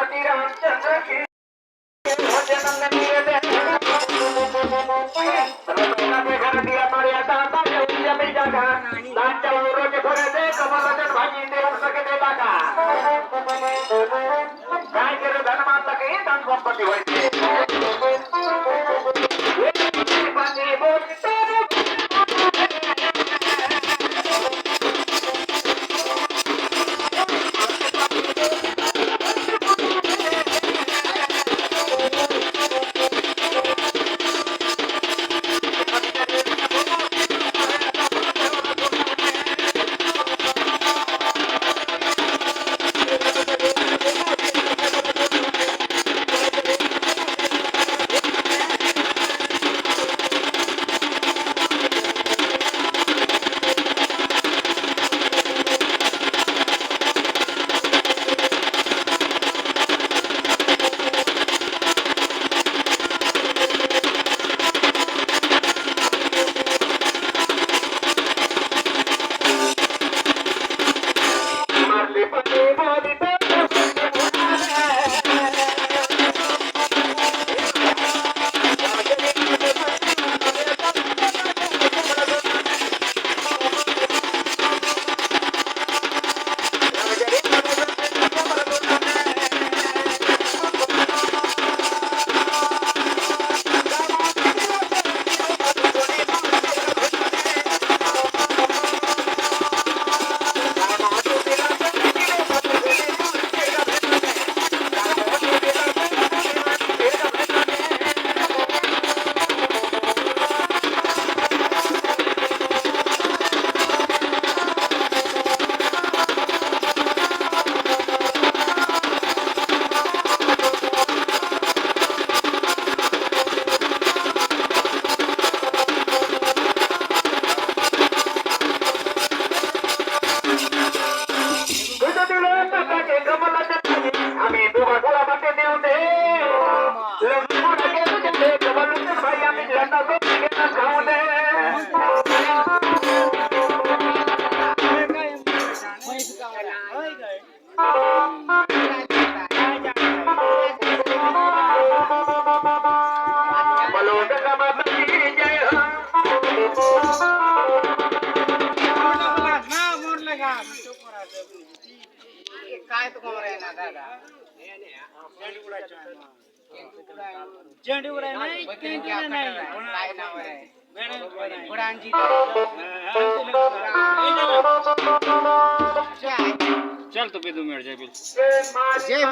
रघुपति रामचंद्र की भजन में मेरे दे रघुपति के घर दिया मारिया दाता जब भी जागा दान चलो रोज भरे दे कमल जन भागी दे उठ सके दे बाका काय करे धन माता के धन संपत्ति होती पानी बोलते काय तो कमर आहे ना दादा झेंडू उडाय नाही नाही काय नाव आहे बुडांची चल तो पे 2 मिनट जय बिल जय